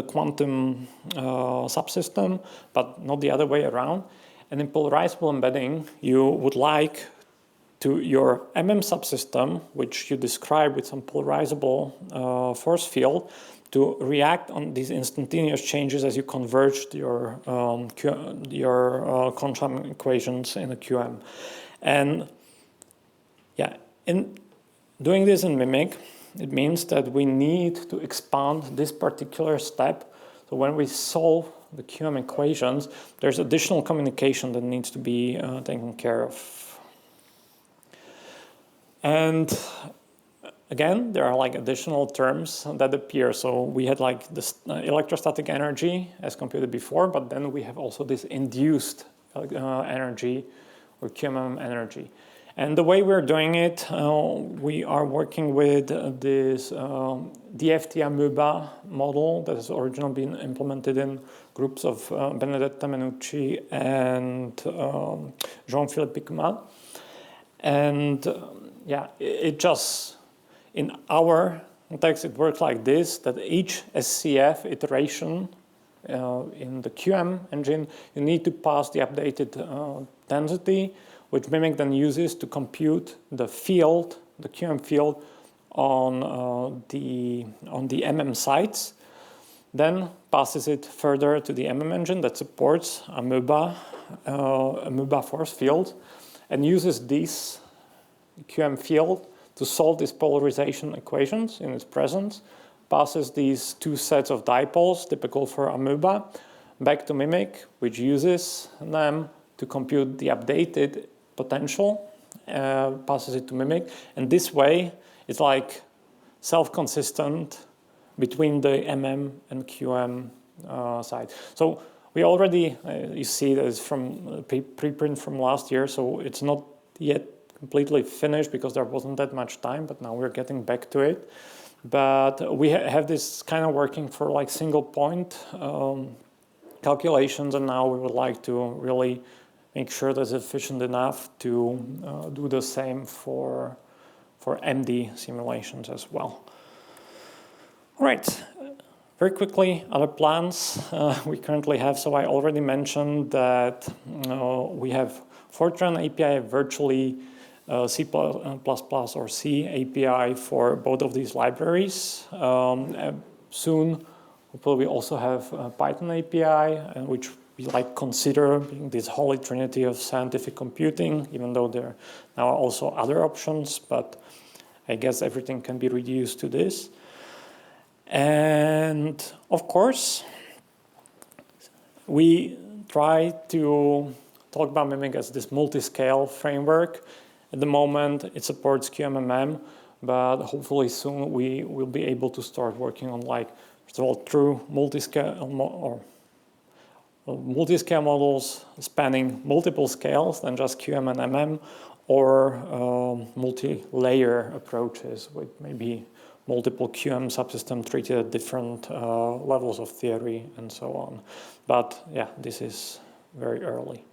quantum subsystem, but not the other way around. And in polarizable embedding, you would like to your subsystem, which you describe with some polarizable force field, to react on these instantaneous changes as you converge your quantum equations in a QM. And yeah, in doing this in MiMiC, it means that we need to expand this particular step. So when we solve the QM equations, there's additional communication that needs to be taken care of. And again, there are like additional terms that appear. So we had like this electrostatic energy as computed before, but then we have also this induced energy or QMM energy. And the way we're doing it, we are working with this DFT amoeba model that has originally been implemented in groups of Benedetta Menucci and Jean-Philippe Picuma. And yeah, it just, in our context, it works like this, that each SCF iteration in the QM engine, you need to pass the updated density, which MiMiC then uses to compute the field, the QM field, on the sites, then passes it further to the engine that supports amoeba force field, and uses this QM field to solve these polarization equations in its presence, passes these 2 sets of dipoles, typical for amoeba, back to MiMiC, which uses them to compute the updated potential, passes it to MiMiC, and this way it's like self-consistent between the and QM side. So we already, you see that it's from preprint from last year, so it's not yet completely finished because there wasn't that much time, but now we're getting back to it. But we have this kind of working for like single point calculations, and now we would like to really make sure that it's efficient enough to do the same for MD simulations as well. All right, very quickly, other plans we currently have. So I already mentioned that we have Fortran API virtually C++ or C API for both of these libraries. Soon, hopefully we also have Python API, which we like consider being this holy trinity of scientific computing, even though there are now also other options, but I guess everything can be reduced to this. And of course, we try to talk about MiMiC as this multiscale framework. At the moment, it supports QMMM, but hopefully soon we will be able to start working on, like, first of all, true multiscale models spanning multiple scales than just QM and MM, or multi-layer approaches with maybe multiple QM subsystems treated at different levels of theory and so on. But yeah, this is very early.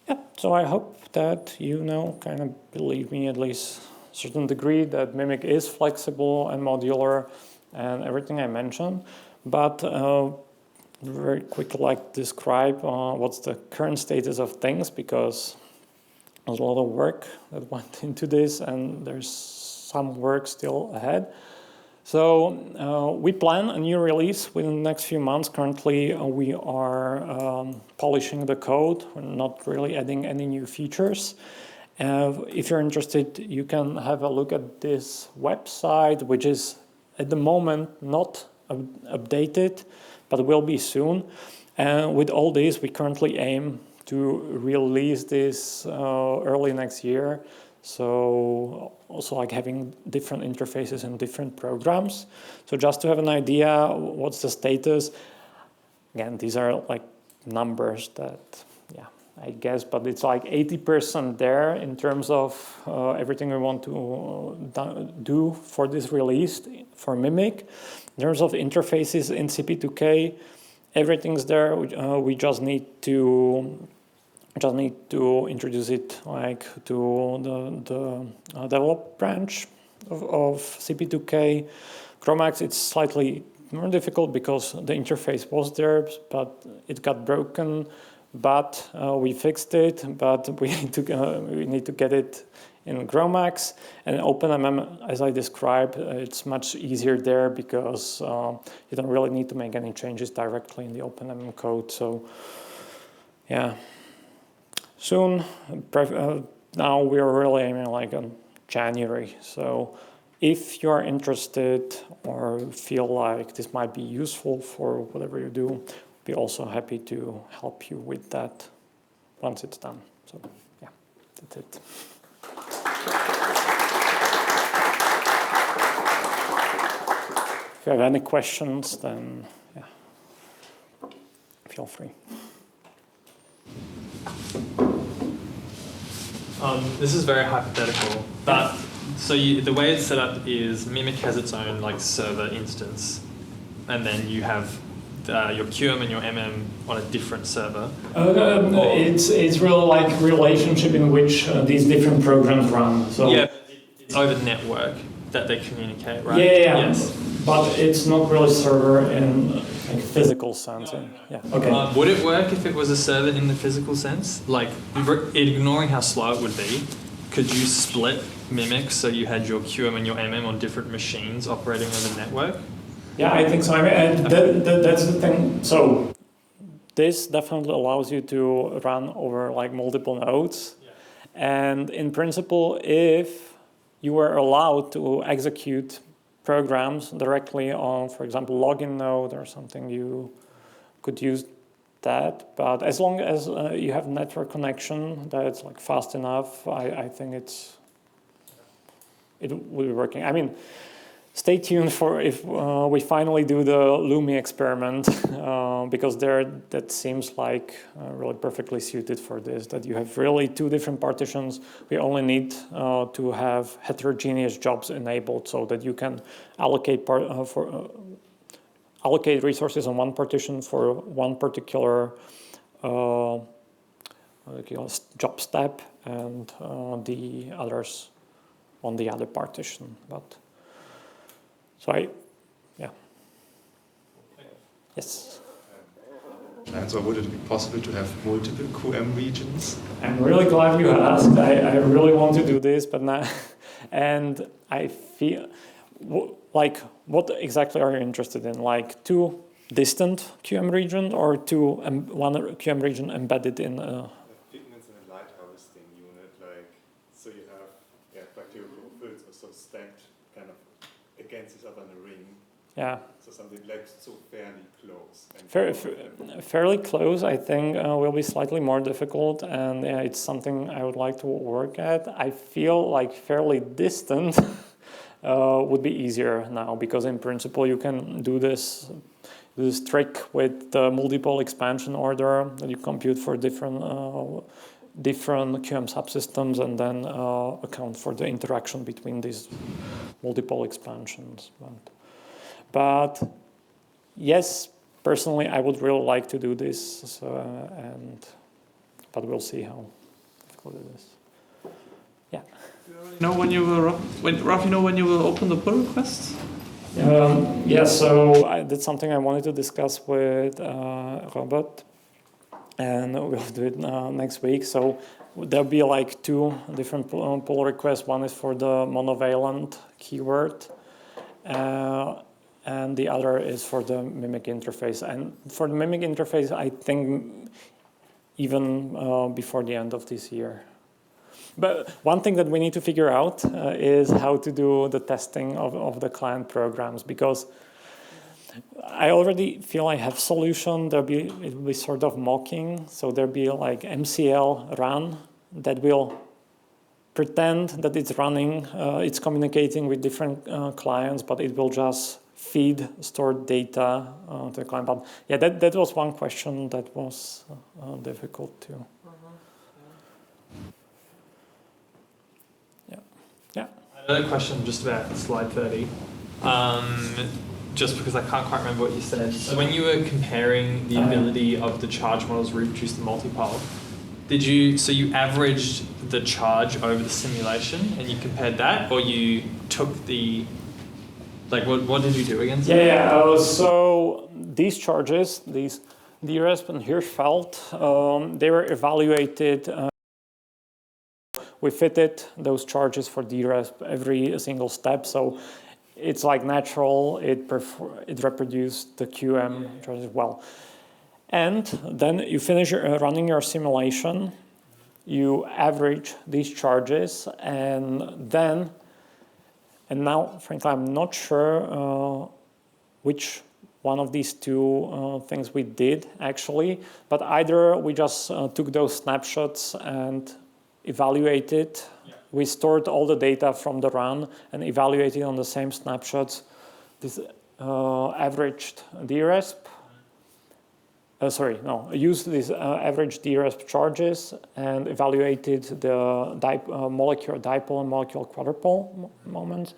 Yeah, so I hope that you now kind of believe me at least a certain degree that MiMiC is flexible and modular and everything I mentioned. But very quickly, like, describe what's the current status of things, because there's a lot of work that went into this and there's some work still ahead. So we plan a new release within the next few months. Currently, we are polishing the code. We're not really adding any new features. If you're interested, you can have a look at this website, which is at the moment not updated, but will be soon. And with all this, we currently aim to release this early next year. So also, like, having different interfaces and different programs. So just to have an idea, what's the status? Again, these are like numbers that, yeah, I guess, but it's like 80% there in terms of everything we want to do for this release for MiMiC. In terms of interfaces in CP2K, everything's there. We just need to introduce it, like, to the develop branch of CP2K. GROMACS, it's slightly more difficult because the interface was there, but it got broken. But we fixed it. But we need to get it in GROMACS. And OpenMM, as I described, it's much easier there because you don't really need to make any changes directly in the OpenMM code. So yeah. Soon, now we are really aiming like on January. So if you are interested or feel like this might be useful for whatever you do, we'll be also happy to help you with that once it's done. So yeah, that's it. If you have any questions, then yeah, feel free. This is very hypothetical, but so the way it's set up is MiMiC has its own like server instance, and then you have your QM and your MM on a different server. It's really like relationship in which these different programs run. So yeah, it's over network that they communicate, right? Yeah. Yes. But it's not really server in like physical sense. No. Yeah. Okay. Would it work if it was a server in the physical sense? Like, ignoring how slow it would be, could you split MiMiC so you had your QM and your MM on different machines operating on the network? Yeah, I think so. I mean, and that's the thing. So this definitely allows you to run over like multiple nodes. Yeah. And in principle, if you were allowed to execute programs directly on, for example, login node or something, you could use that. But as long as you have network connection that's like fast enough, I think it will be working. I mean, stay tuned for if we finally do the Lumi experiment, because that seems like really perfectly suited for this, that you have really two different partitions. We only need to have heterogeneous jobs enabled so that you can allocate allocate resources on one partition for one particular job step, and the others on the other partition. But so yeah. Yes. And so would it be possible to have multiple QM regions? I'm really glad you asked. I really want to do this, but now, and I feel like, what exactly are you interested in? Like two distant QM region or one QM region embedded in a pigments in a light harvesting unit, like so you have bacterial profiles also stacked kind of against each other in a ring. yeah. So something like so fairly close. And Fairly close, I think, will be slightly more difficult, and it's something I would like to work at. I feel like fairly distant would be easier now, because in principle you can do this trick with the multiple expansion order that you compute for different QM subsystems and then account for the interaction between these multiple expansions. But yes, personally, I would really like to do this, but we'll see how difficult it is. Yeah. You know when you will, Ralph, you know when you will open the pull requests? Yeah, so that's something I wanted to discuss with Robert, and we'll do it next week. So there'll be like two different pull requests. One is for the monovalent keyword, and the other is for the MiMiC interface. And for the MiMiC interface, I think even before the end of this year. But one thing that we need to figure out is how to do the testing of the client programs, because I already feel I have solution. It will be sort of mocking. So there'll be like MCL run that will pretend that it's running, it's communicating with different clients, but it will just feed stored data to the client. But yeah, that was one question that was difficult too. Yeah. Another question just about slide 30. Just because I can't quite remember what you said. So when you were comparing the ability of the charge models to reproduce the multipole, so you averaged the charge over the simulation and you compared that, or you took the, like what did you do again? So these charges, these DRESP and Hirschfeld, they were evaluated. We fitted those charges for DRESP every single step, so it's like natural. It reproduced the QM charges well. And then you finish running your simulation. You average these charges, and now, frankly, I'm not sure which one of these two things we did actually, but either we just took those snapshots and evaluated. We stored all the data from the run and evaluated on the same snapshots this averaged DRESP. Used these average DRESP charges and evaluated the molecular dipole and molecular quadrupole moments,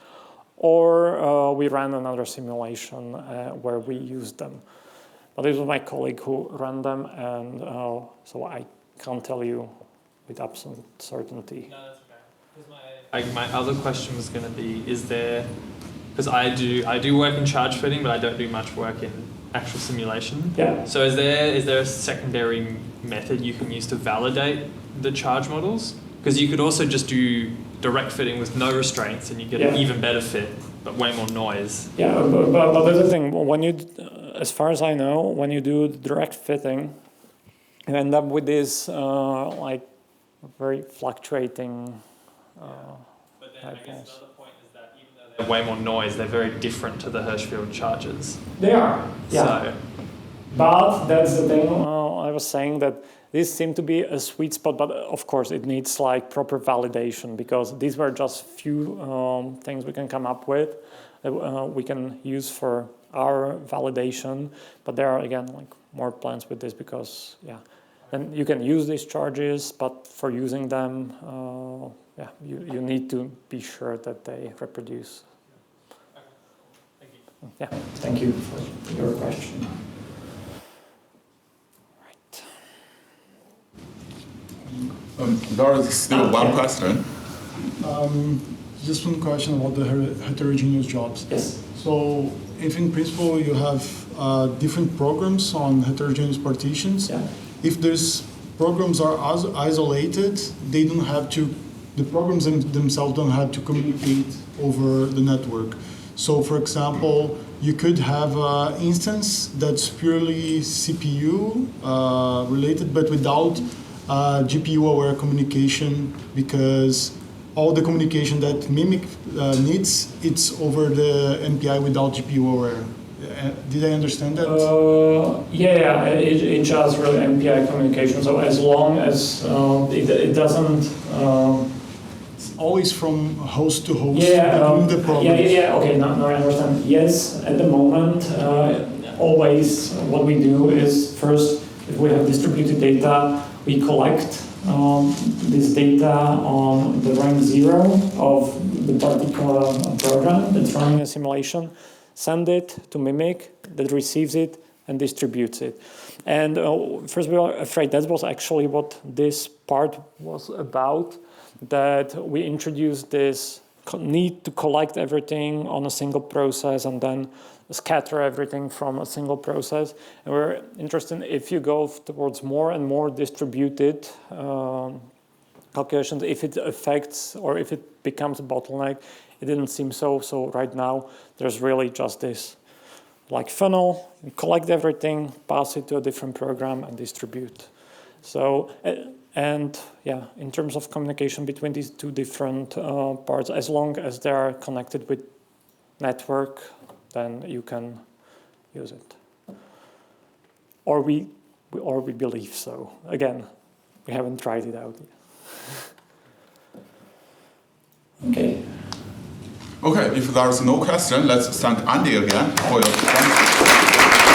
or we ran another simulation where we used them. But this was my colleague who ran them, and so I can't tell you with absolute certainty. No, that's okay. My other question was going to be, is there, because I do work in charge fitting, but I don't do much work in actual simulation. Yeah. So is there a secondary method you can use to validate the charge models? Because you could also just do direct fitting with no restraints and you get an even better fit, but way more noise. Yeah, but there's the thing, when you, as far as I know, when you do direct fitting, you end up with this like very fluctuating But then I guess another point is that even though they're way more noise, they're very different to the Hirschfeld charges. They are, yeah. So, but that's the thing I was saying, that this seemed to be a sweet spot, but of course it needs like proper validation, because these were just few things we can come up with that we can use for our validation, but there are again like more plans with this, because then you can use these charges, but for using them, you need to be sure that they reproduce. thank you. Yeah, thank you for your question. There is still one question. Just one question about the heterogeneous jobs. Yes. So, if in principle you have different programs on heterogeneous partitions, if these programs are isolated, they don't have to, the programs themselves don't have to communicate over the network. So, for example, you could have an instance that's purely CPU related, but without GPU-aware communication, because all the communication that MiMiC needs, it's over the MPI without GPU-aware. Did I understand that? Yeah, it just really MPI communication. So as long as it doesn't. It's always from host to host Yeah, the program. Okay, now I understand. Yes, at the moment, always what we do is first, if we have distributed data, we collect this data on the rank 0 of the particular program that's running a simulation, send it to MiMiC, that receives it and distributes it. And first we were afraid that was actually what this part was about, that we introduced this need to collect everything on a single process and then scatter everything from a single process. And we're interested if you go towards more and more distributed calculations, if it affects or if it becomes a bottleneck. It didn't seem so. So right now there's really just this like funnel, you collect everything, pass it to a different program and distribute. So, and yeah, in terms of communication between these two different parts, as long as they are connected with network, then you can use it. Or we believe so. Again, we haven't tried it out yet. Okay. Okay, if there's no question, let's thank Andy again for your time.